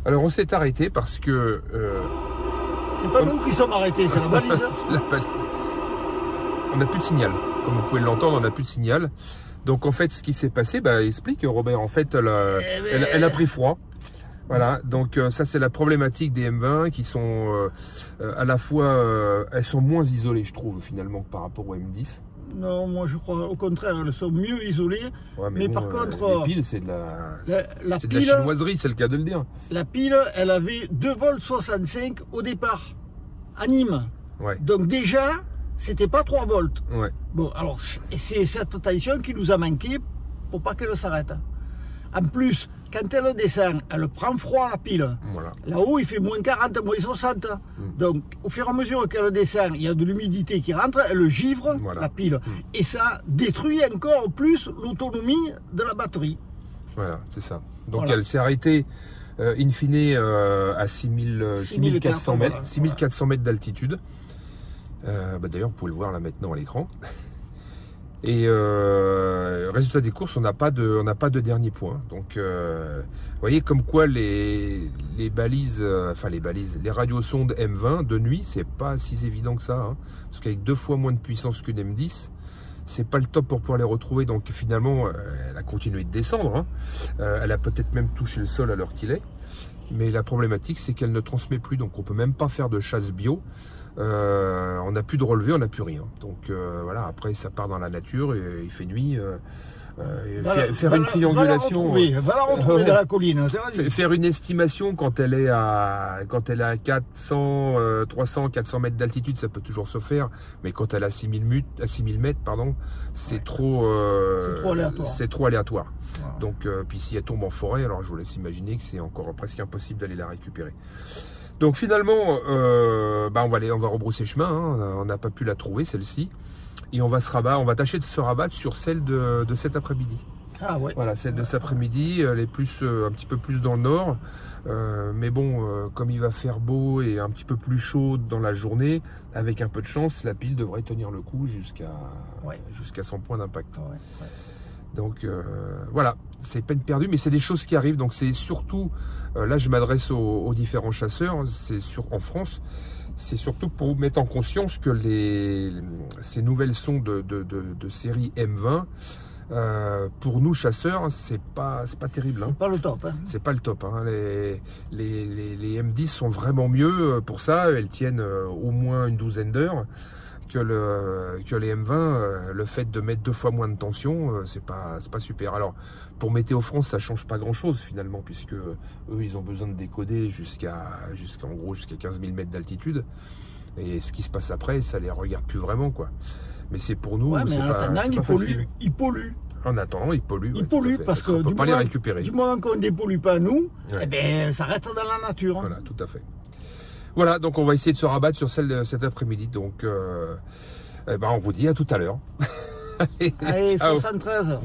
Alors on s'est arrêté parce que... c'est pas nous qui sommes arrêtés, c'est la balise. C'est la balise. On n'a plus de signal. Comme vous pouvez l'entendre, on n'a plus de signal. Donc en fait, ce qui s'est passé, explique Robert, en fait, elle a pris froid. Voilà, donc ça c'est la problématique des M20 qui sont à la fois, elles sont moins isolées je trouve finalement que par rapport aux M10. Non, moi je crois au contraire, elles sont mieux isolées. Ouais, mais bon, par contre, les piles c'est de la pile, chinoiserie, c'est le cas de le dire. La pile, elle avait 2 volts 65 au départ, à Nîmes. Ouais. Donc déjà, c'était pas 3 volts. Ouais. Bon, alors c'est cette tension qui nous a manqué pour pas qu'elle s'arrête. En plus, quand elle descend, elle prend froid la pile. Voilà. Là-haut, il fait moins 40, moins 60. Donc, au fur et à mesure qu'elle descend, il y a de l'humidité qui rentre, elle givre la pile. Et ça détruit encore plus l'autonomie de la batterie. Voilà, c'est ça. Donc, elle s'est arrêtée in fine à 6400 mètres, voilà. 6400 mètres d'altitude. D'ailleurs, vous pouvez le voir là maintenant à l'écran. Et résultat des courses, on n'a pas de dernier point. Donc, vous voyez comme quoi les balises, les radiosondes M20 de nuit, c'est pas si évident que ça, hein, parce qu'avec 2 fois moins de puissance qu'une M10, c'est pas le top pour pouvoir les retrouver. Donc finalement, elle a continué de descendre. Hein. Elle a peut-être même touché le sol à l'heure qu'il est. Mais la problématique, c'est qu'elle ne transmet plus. Donc on peut même pas faire de chasse bio. On n'a plus de relevé, on n'a plus rien. Donc voilà, après ça part dans la nature, et il fait nuit. Faire une triangulation, va la retrouver dans la colline. Faire une estimation quand elle est à 400, 300, 400 mètres d'altitude, ça peut toujours se faire. Mais quand elle est à 6000 mètres, pardon, c'est trop aléatoire. Wow. Donc puis si elle tombe en forêt, alors je vous laisse imaginer que c'est encore presque impossible d'aller la récupérer. Donc finalement, on va rebrousser chemin, hein. On n'a pas pu la trouver celle-ci, et on va tâcher de se rabattre sur celle de cet après-midi. Ah ouais. Voilà, celle de cet après-midi, elle est un petit peu plus dans le nord, mais bon, comme il va faire beau et un petit peu plus chaud dans la journée, avec un peu de chance, la pile devrait tenir le coup jusqu'à son point d'impact. Ouais. Donc voilà, c'est peine perdue, mais c'est des choses qui arrivent. Donc c'est surtout, là je m'adresse aux différents chasseurs, en France, c'est surtout pour vous mettre en conscience que ces nouvelles sondes de série M20, pour nous chasseurs, c'est pas terrible. C'est pas le top. Hein. C'est pas le top. Hein. Les M10 sont vraiment mieux pour ça. Elles tiennent au moins une douzaine d'heures. Que les M20, le fait de mettre 2 fois moins de tension, c'est pas super. Alors pour Météo France, ça change pas grand chose finalement, puisque eux ils ont besoin de décoder jusqu'à 15 000 mètres d'altitude, et ce qui se passe après, ça les regarde plus vraiment, quoi. Mais c'est pour nous, c'est pas facile. Ils polluent. En attendant, ils polluent. Ils polluent parce qu'on peut pas les récupérer. Du moment qu'on ne dépollue pas nous, eh ben, ça reste dans la nature. Voilà, tout à fait. Voilà, donc on va essayer de se rabattre sur celle de cet après-midi. Donc, on vous dit à tout à l'heure. Allez, 73.